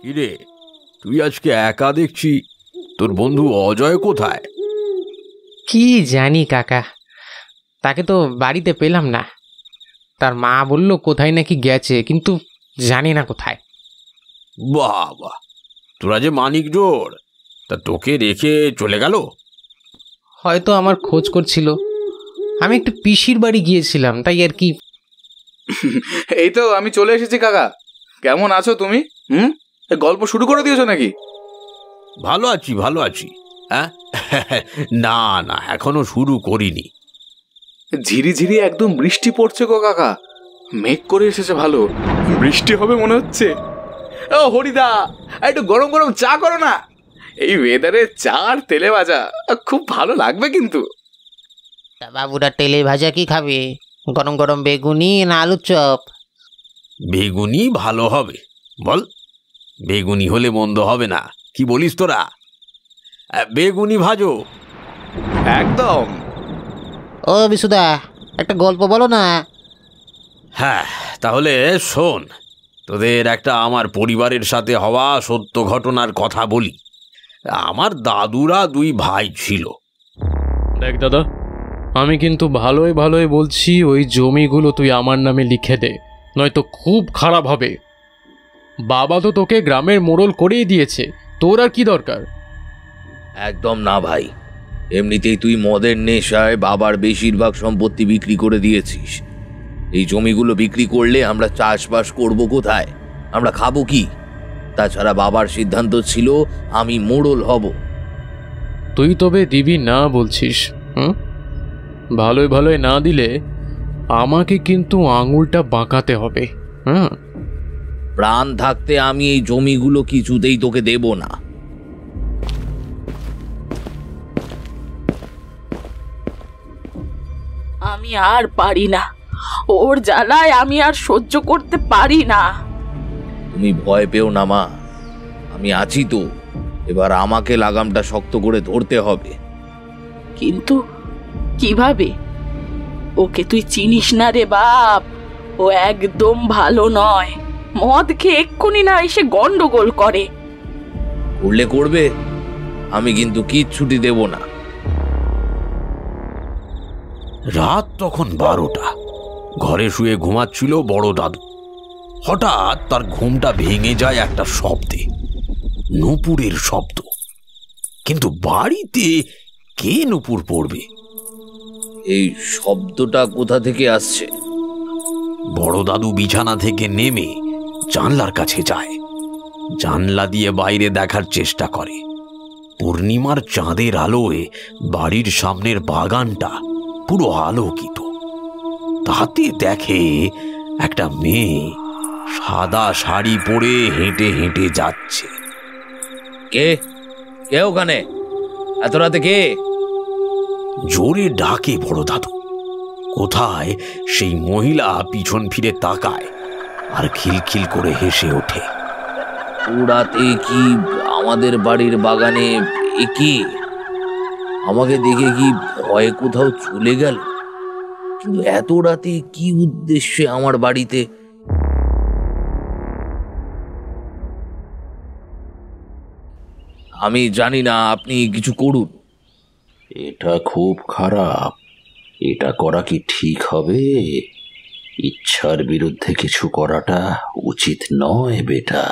কিরে, তুই আজকে একা দেখছি? তোর বন্ধু অজয় কোথায়? কি জানি কাকা, তাকে তো বাড়িতে পেলাম না। তার মা বলল কোথায় নাকি গেছে, কিন্তু জানি না কোথায়। বাবা, তোরা যে মানিক জোর, তা তোকে রেখে চলে গেল? হয়তো আমার খোঁজ করছিল। আমি একটু পিসির বাড়ি গিয়েছিলাম, তাই আর কি। এই তো আমি চলে এসেছি কাকা। কেমন আছো তুমি? গল্প শুরু করে দিয়েছো নাকি? ভালো আছি, ভালো আছি। হ্যাঁ, না না, এখনো শুরু করিনি। ঝিরিঝিরি একদম বৃষ্টি পড়ছে গো কাকা। মেঘ করে এসেছে, ভালো বৃষ্টি হবে মনে হচ্ছে। ও হরিদা, একটু গরম গরম চা করো না। এই ওয়েদারে চা আর তেলে ভাজা খুব ভালো লাগবে কিন্তু। বাবুরা তেলে ভাজা কি খাবে? গরম গরম বেগুনি না আলুর চপ? বেগুনি ভালো হবে, বল। বেগুনি হলে মন্দ হবে না, কি বলিস তোরা? বেগুনি ভাজো। একদম। ও বিশুদা, একটা গল্প বলো না। হ্যাঁ, তাহলে শোন, তোদের একটা আমার পরিবারের সাথে হওয়া সত্য ঘটনার কথা বলি। আমার দাদুরা দুই ভাই ছিল। দেখ দাদা, আমি কিন্তু ভালোই ভালোই বলছি, ওই জমিগুলো তুই আমার নামে লিখে দে, নয়তো খুব খারাপ হবে। বাবা তো তোকে গ্রামের মোড়ল করেই দিয়েছে, তোর আর কি দরকার? একদম না ভাই, এমনিতেই তুই মদের নেশায় বাবার বেশিরভাগ সম্পত্তি বিক্রি করে দিয়েছিস। এই জমিগুলো বিক্রি করলে আমরা চাষবাস করব কোথায়? আমরা খাবো কি? তাছাড়া বাবার সিদ্ধান্ত ছিল আমি মোড়ল হব। তুই তবে দিবি না বলছিস? ভালোই ভালোই না দিলে আমাকে কিন্তু আঙুলটা বাঁকাতে হবে। প্রাণ থাকতে আমি এই জমিগুলো কিছুতেই তোকে দেব না। আমি আর পারি না, ওর জ্বালায় আমি আর সহ্য করতে পারি না। তুমি ভয় পেও না মা, আমি আছি তো। এবার আমাকে লাগামটা শক্ত করে ধরতে হবে। কিন্তু কিভাবে? ওকে তুই চিনিস না রে বাপ, ও একদম ভালো নয়। মদ খেয়ে এক্ষুনি না এসে গন্ডগোল করে। করলে করবে, আমি কিন্তু কিচ্ছুটি দেব না। রাত তখন 12টা। ঘরে শুয়ে ঘুমাচ্ছিল বড় দাদু। হঠাৎ তার ঘুমটা ভেঙে যায় একটা শব্দে, নূপুরের শব্দ। কিন্তু বাড়িতে কে নূপুর পড়বে? এই শব্দটা কোথা থেকে আসছে? বড় দাদু বিছানা থেকে নেমে জানলার কাছে যায়। জানলা দিয়ে বাইরে দেখার চেষ্টা করে। পূর্ণিমার চাঁদের আলোয় বাড়ির সামনের বাগানটা পুরো আলোকিত। তাতে দেখে একটা মেয়ে সাদা শাড়ি পরে হেঁটে হেঁটে যাচ্ছে। কে কে ওখানে? এত রাতে কে? জোরে ডাকে বড় দাদু। কোথায় সেই মহিলা পিছন ফিরে তাকায় আর খিলখিল করে হেসে ওঠে। রাতে কি আমাদের বাড়ির বাগানে? কি আমাকে দেখে কি ভয়ে কোথাও চলে গেল? কিন্তু এত রাতে কি উদ্দেশ্যে আমার বাড়িতে? আমি জানি না, আপনি কিছু করুন। এটা খুব খারাপ। এটা করা কি ঠিক হবে? ইচ্ছার বিরুদ্ধে কিছু করাটা উচিত নয় বেটা।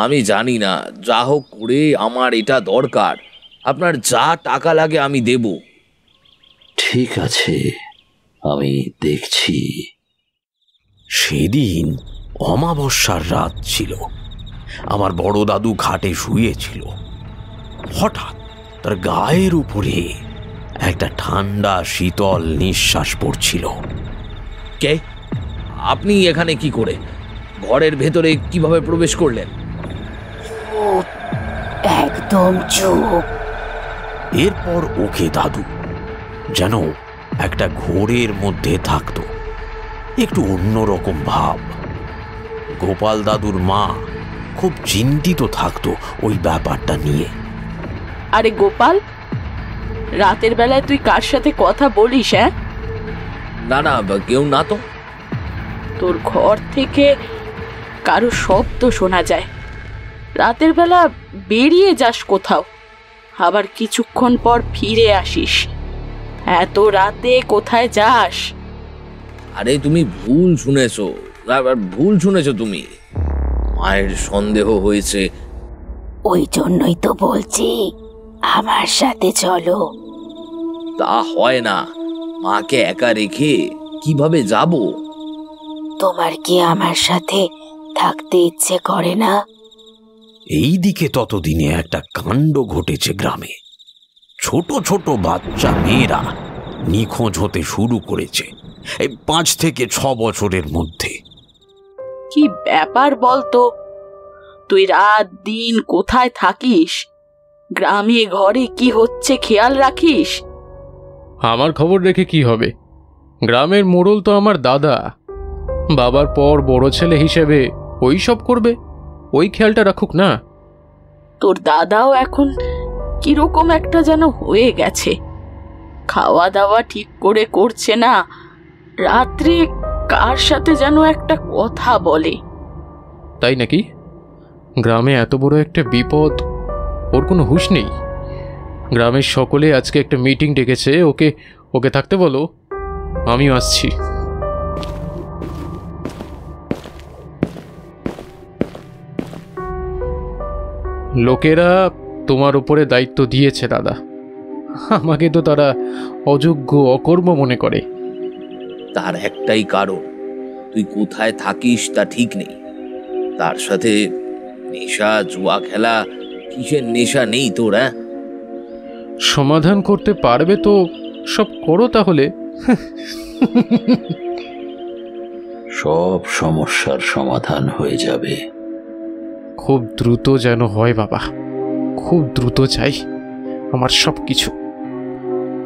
আমি জানি না, যা হোক করে আমার এটা দরকার। আপনার যা টাকা লাগে আমি দেব। ঠিক আছে, আমি দেখছি। সেদিন অমাবস্যার রাত ছিল। আমার বড় দাদু খাটে শুয়েছিল। হঠাৎ তার গায়ের উপরে একটা ঠান্ডা শীতল নিঃশ্বাস পড়ছিল। কে? আপনি এখানে কি করে? ঘরের ভেতরে কিভাবে প্রবেশ করলেন? একদম চুপ। এরপর ওকে দাদু যেন একটা ঘোরের মধ্যে থাকতো, একটু অন্যরকম ভাব। গোপাল দাদুর মা খুব চিন্তিত থাকতো ওই ব্যাপারটা নিয়ে। আরে গোপাল, রাতের বেলায় তুই কার সাথে কথা বলিস? না না, কেউ না তো। তোর ঘর থেকে কারো শব্দ শোনা যায়। রাতের বেলা বেরিয়ে যাস কোথাও, আবার কিছুক্ষণ পর ফিরে আসিস। এত রাতে কোথায় যাস? আরে তুমি ভুল শুনেছো, তুমি। মায়ের সন্দেহ হয়েছে। ওই জন্যই তো বলছি আমার সাথে চলো। তা হয় না, মাকে একা রেখে কিভাবে যাব? তোমার কি আমার সাথে থাকতে ইচ্ছে করে না? এই দিকে ততদিনে একটা কাণ্ড ঘটেছে গ্রামে। ছোট ছোট বাচ্চা মেয়েরা নিখোঁজ হতে শুরু করেছে এই 5 থেকে 6 বছরের মধ্যে। কি ব্যাপার বলতো? তুই রাত দিন কোথায় থাকিস? গ্রামে ঘরে কি হচ্ছে খেয়াল রাখিস? আমার খবর রেখে কি হবে? গ্রামের মোড়ল তো আমার দাদা। বাবার পর বড় ছেলে হিসেবে ওই সব করবে, ওই খেয়ালটা রাখুক না। তোর দাদাও এখন কিরকম একটা যেন হয়ে গেছে, খাওয়া দাওয়া ঠিক করে করছে না, রাত্রে কার সাথে যেন একটা কথা বলে। তাই নাকি? গ্রামে এত বড় একটা বিপদ, ওর কোনো হুঁশ নেই। গ্রামের সকলে আজকে একটা মিটিং ডেকেছে, ওকে ওকে থাকতে বলো, আমিও আসছি। লোকেরা তোমার উপরে দায়িত্ব দিয়েছে দাদা, আমাকে তো তারা অযোগ্য অকর্ম মনে করে। তার একটাই কারণ, তুই কোথায় থাকিস তা ঠিক নেই। তার সাথে নেশা, জুয়া খেলা, কিসের নেশা নেই তোর? সমাধান করতে পারবে তো সব করো তাহলে। সব সমস্যার সমাধান হয়ে যাবে। খুব দ্রুত যেন হয় বাবা, খুব দ্রুত চাই আমার সব কিছু।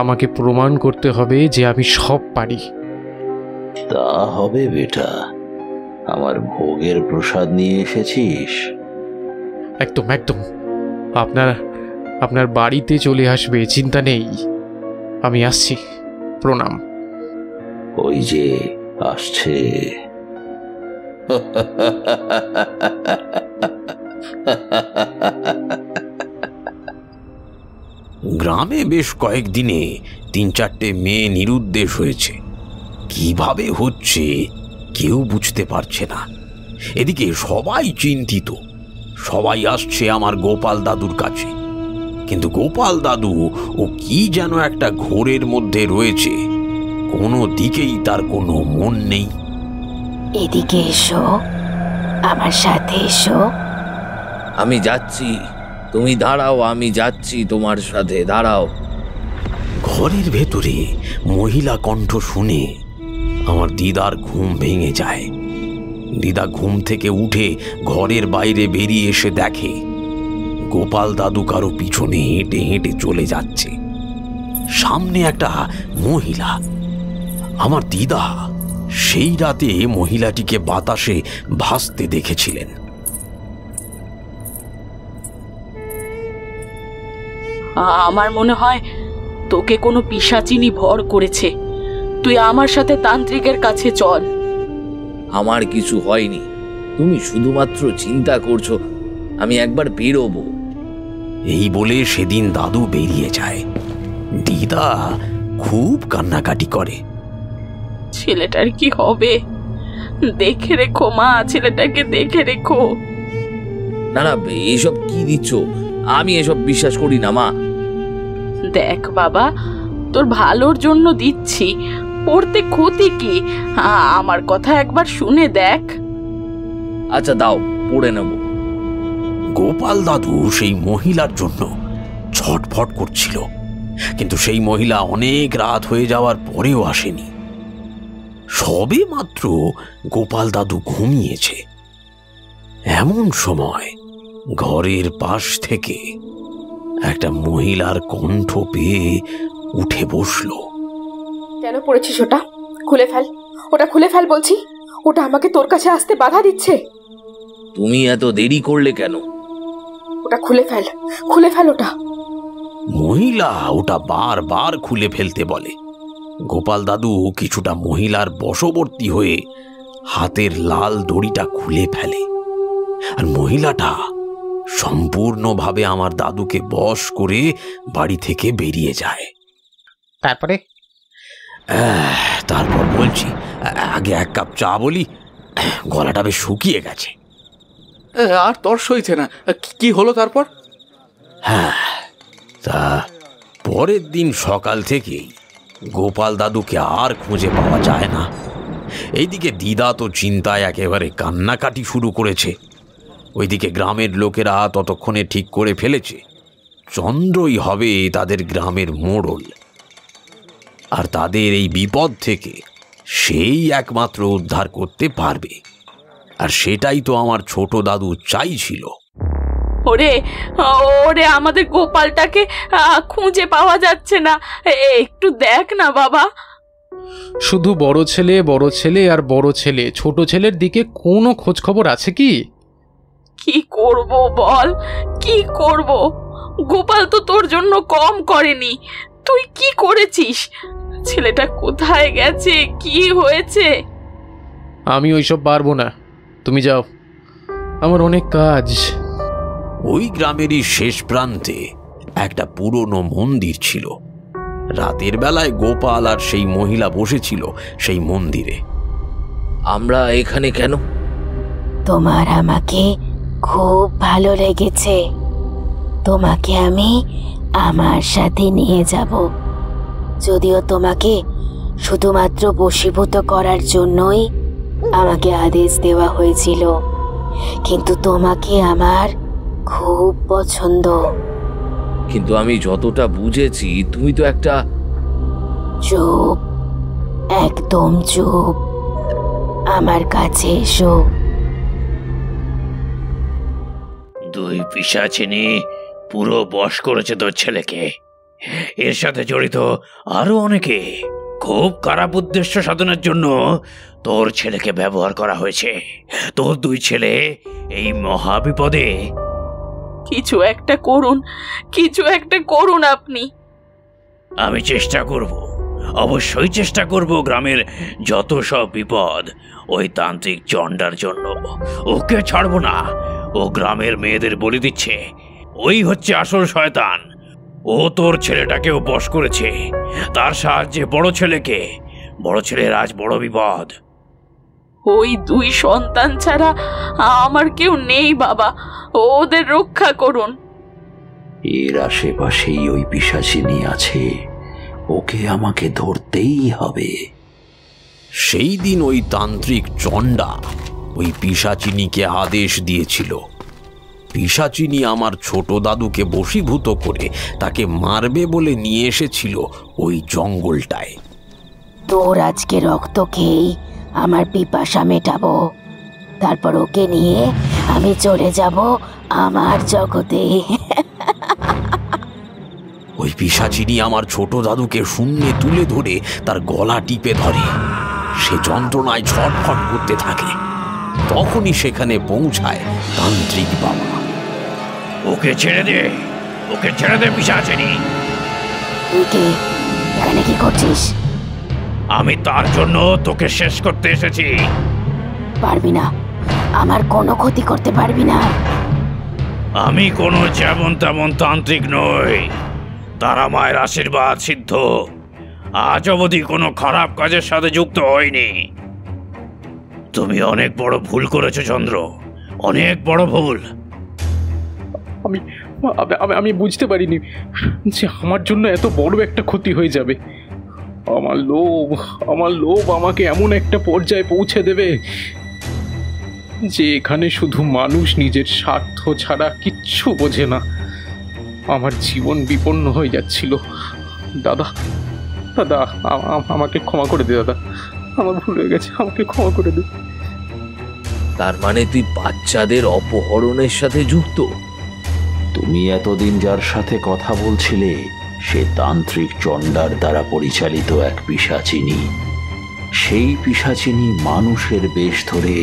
আমাকে প্রমাণ করতে হবে যে আমি সব পারি। তা হবে বেটা, আমার ভোগের প্রসাদ নিয়ে এসেছিস? একদম একদম, আপনার বাড়িতে চলে আসবে, চিন্তা নেই। আমি আসছি, প্রণাম। ওই যে আসছে। গ্রামে বেশ কয়েকদিনে 3-4টে মেয়ে নিরুদ্দেশ হয়েছে। কিভাবে হচ্ছে কেউ বুঝতে পারছে না। এদিকে সবাই চিন্তিত, সবাই আসছে আমার গোপাল দাদুর কাছে। কিন্তু গোপাল দাদু ও কি যেন একটা ঘোরের মধ্যে রয়েছে, কোনো দিকেই তার কোনো মন নেই। এদিকে এসো, আমার সাথে এসো। আমি যাচ্ছি, তুমি দাঁড়াও, আমি যাচ্ছি তোমার সাথে, দাঁড়াও। ঘরের ভেতরে মহিলা কণ্ঠ শুনে আমার দিদার ঘুম ভেঙে যায়। দিদা ঘুম থেকে উঠে ঘরের বাইরে বেরিয়ে এসে দেখে গোপাল দাদু কারো পিছনে হেঁটে হেঁটে চলে যাচ্ছে। সামনে একটা মহিলা। আমার দিদা সেই রাতে মহিলাটিকে বাতাসে ভাসতে দেখেছিলেন। আমার মনে হয় তোকে কোনো পিশাচিনী ভর করেছে। তুই আমার সাথে তান্ত্রিকের কাছে চল। আমার কিছু হয়নি, তুমি শুধুমাত্র চিন্তা করছো। আমি একবার বেরোবো। এই বলে সেদিন দাদু বেরিয়ে যায়। দিদা খুব কান্নাকাটি করে। ছেলেটার কি হবে? দেখে রেখো মা, ছেলেটাকে দেখে রেখো। না না, এসব কি দিচ্ছ? আমি এসব বিশ্বাস করি না মা। দেখ বাবা, তোর ভালোর জন্য দিচ্ছি, পড়তে ক্ষতি কি? আমার কথা একবার শুনে দেখ। আচ্ছা দাও, পড়ে নেব। গোপাল দাদু সেই মহিলার জন্য ছটফট করছিল, কিন্তু সেই মহিলা অনেক রাত হয়ে যাওয়ার পরেও আসেনি। সবে মাত্র গোপাল দাদু ঘুমিয়েছে। এমন সময় ঘরের পাশ থেকে একটা মহিলার কণ্ঠ পেয়ে উঠে বসলো। কেন পড়েছিস ওটা? খুলে ফেল, ওটা খুলে ফেল বলছি। ওটা আমাকে তোর কাছে আসতে বাধা দিচ্ছে। তুমি এত দেরি করলে কেন? ওটা খুলে ফেল, খুলে ফেল ওটা। মহিলা ওটা বারবার খুলে ফেলতে বলে। গোপাল দাদু কিছুটা মহিলার বশবর্তী হয়ে হাতের লাল দড়িটা খুলে ফেলে, আর মহিলাটা সম্পূর্ণভাবে আমার দাদুকে বশ করে বাড়ি থেকে বেরিয়ে যায়। তারপরে? তারপর বলছি, আগে এক কাপ চা বলি, গলাটা বেশ শুকিয়ে গেছে। আর তর সইছে না। কি হলো তারপর? হ্যাঁ, তা পরের দিন সকাল থেকেই গোপাল দাদুকে আর খুঁজে পাওয়া যায় না। এইদিকে দিদা তো চিন্তায় একেবারে কান্নাকাটি শুরু করেছে। ওইদিকে গ্রামের লোকেরা ততক্ষণে ঠিক করে ফেলেছে চন্দ্রই হবে তাদের গ্রামের মোড়ল, আর তাদের এই বিপদ থেকে সেই একমাত্র উদ্ধার করতে পারবে। আর সেটাই তো আমার ছোট দাদু চাইছিল। ওরে ওরে, আমাদের গোপালটাকে খুঁজে পাওয়া যাচ্ছে না, একটু দেখ না বাবা। শুধু বড় ছেলে আর বড় ছেলে, ছোট ছেলের দিকে কোনো খোঁজ খবর আছে কি? কি করব বল, কি করব? গোপাল তো তোর জন্য কম করেনি। তুই কি করেছিস? ছেলেটা কোথায় গেছে, কি হয়েছে? আমি ওইসব পারবো না, তুমি যাও, আমার অনেক কাজ। ওই গ্রামেরই শেষ প্রান্তে একটা পুরনো মন্দির ছিল। রাতের বেলায় গোপাল আর সেই মহিলা বসেছিল সেই মন্দিরে। আমরা এখানে কেন? তোমার আমাকে খুব ভালো লেগেছে। তোমাকে আমি আমার সাথে নিয়ে যাব। যদিও তোমাকে শুধুমাত্র বশীভূত করার জন্যই আমাকে আদেশ দেওয়া হয়েছিল, কিন্তু তোমাকে আমার খুব পছন্দ। কিন্তু আমি যতটা বুঝেছি তুমি তো একটা... চুপ, একদম চুপ, আমার কাছে এসো। দুই পিশাচিনী পুরো বশ করেছে তোর ছেলেকে। এর সাথে জড়িত আরো অনেকে। খুব খারাপ উদ্দেশ্য সাধনের জন্য তোর ছেলেকে ব্যবহার করা হয়েছে। তোর দুই ছেলে এই মহা বিপদে। কিছু একটা করুন, কিছু একটা করুন আপনি। আমি চেষ্টা করব, অবশ্যই চেষ্টা করব। গ্রামের যত সব বিপদ ওই তান্ত্রিক চণ্ডার জন্য। ওকে ছাড়বো না। ও গ্রামের মেয়েদের বলে দিচ্ছে ওই হচ্ছে আসল শয়তান। ও তোর ছেলেটাকেও বশ করেছে, তার সাহায্যে বড় ছেলের আজ বড় বিপদ। ওই দুই সন্তান ছাড়া আমার কেউ নেই বাবা, ওদের রক্ষা করুন। এর আশেপাশেই ওই পিশাচিনী আছে, ওকে আমাকে ধরতেই হবে। সেই দিন ওই তান্ত্রিক চণ্ডা ওই পিশাচিনীকে আদেশ দিয়েছিল। পিশাচিনী আমার ছোট দাদুকে বশীভূত করে তাকে মারবে বলে নিয়ে এসেছিল ওই জঙ্গলটায়। তোর আজকে রক্ত খেয়েই আমার পিপাসা মেটাবো, তারপর ওকে নিয়ে আমি চলে যাব আমার জগতে। ওই পিশাচিনী আমার ছোট দাদুকে শূন্যে তুলে ধরে তার গলা টিপে ধরে। সে যন্ত্রণায় ছটফট করতে থাকে। তখনই সেখানে পৌঁছায় তান্ত্রিক বাবা। ওকে ছেড়ে দে, ওকে ছেড়ে দে পিশাচিনী। তুই কে? এখানে কি করছিস? আমি তার জন্য তোকে শেষ করতে এসেছি। পারবি না, আমার কোনো ক্ষতি করতে পারবি না। আমি কোনো যেমন তেমন তান্ত্রিক নই, তারা মায়ের আশীর্বাদ সিদ্ধ। আজ অবধি কোনো খারাপ কাজের সাথে যুক্ত হয়নি। তুমি অনেক বড় ভুল করেছো চন্দ্র, অনেক বড় ভুল। আমি বুঝতে পারিনি যে আমার জন্য এত বড় একটা ক্ষতি হয়ে যাবে। আমার লোভ আমাকে এমন একটা পর্যায়ে পৌঁছে দেবে যে এখানে শুধু মানুষ নিজের স্বার্থ ছাড়া কিচ্ছু বোঝে না। আমার জীবন বিপন্ন হয়ে যাচ্ছিল। দাদা দাদা আমাকে ক্ষমা করে দে দাদা, আমার ভুল হয়ে গেছে, আমাকে ক্ষমা করে দে। তার মানে তুই বাচ্চাদের অপহরণের সাথে যুক্ত? তুমি এতদিন যার সাথে কথা বলছিলে সে তান্ত্রিক চণ্ডার দ্বারা পরিচালিত এক পিশাচিনী। সেই পিশাচিনী মানুষের বেশ ধরে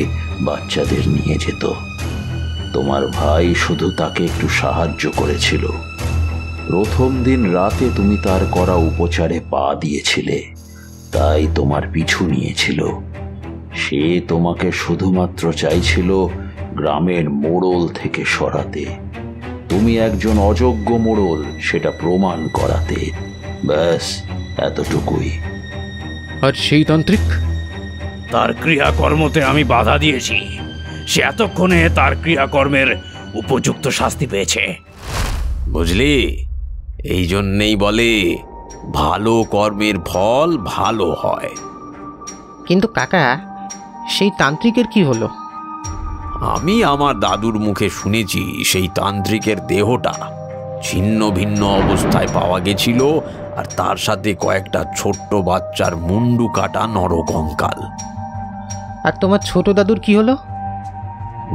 বাচ্চাদের নিয়ে যেত। তোমার ভাই শুধু তাকে একটু সাহায্য করেছিল। প্রথম দিন রাতে তুমি তার করা উপচারে পা দিয়েছিলে, তাই তোমার পিছু নিয়েছিল। সে তোমাকে শুধুমাত্র চাইছিল গ্রামের মোড়ল থেকে সরাতে। তুমি একজন অযোগ্য মোড়ল সেটা প্রমাণ করাতে। ব্যাস এতটুকুই। আর সেই তান্ত্রিক? তার ক্রিয়াকর্মতে আমি বাধা দিয়েছি। সে এতক্ষণে তার ক্রিয়াকর্মের উপযুক্ত শাস্তি পেয়েছে। বুঝলি, এই জন্যেই বলে ভালো কর্মের ফল ভালো হয়। কিন্তু কাকা, সেই তান্ত্রিকের কি হলো? আমি আমার দাদুর মুখে শুনেছি সেই তান্ত্রিকের দেহটা ছিন্ন ভিন্ন অবস্থায় পাওয়া গেছিল, আর তার সাথে কয়েকটা ছোট্ট বাচ্চার মুন্ডু কাটা নরকঙ্কাল। আর তোমার ছোট দাদুর কি হলো?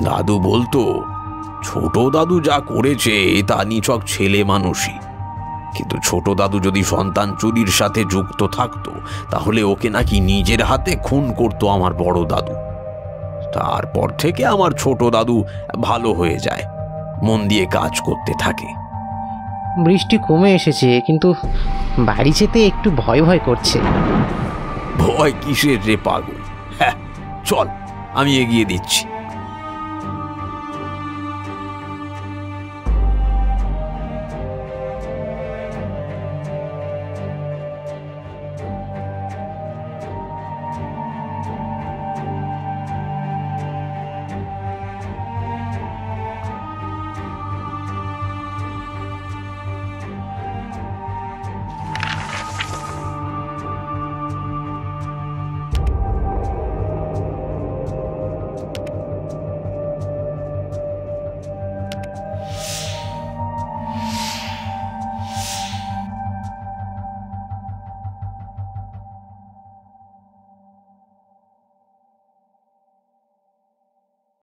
দাদু বলতো ছোট দাদু যা করেছে তা নিছক ছেলে মানুষই, কিন্তু ছোট দাদু যদি সন্তান চুরির সাথে যুক্ত থাকতো তাহলে ওকে নাকি নিজের হাতে খুন করতো আমার বড় দাদু। তারপর থেকে আমার ছোট দাদু ভালো হয়ে যায়, মন দিয়ে কাজ করতে থাকে। বৃষ্টি কমে এসেছে, কিন্তু বাড়ি যেতে একটু ভয় ভয় করছে। ভয় কিসের রে পাগল? হ্যাঁ, চল আমি এগিয়ে দিচ্ছি।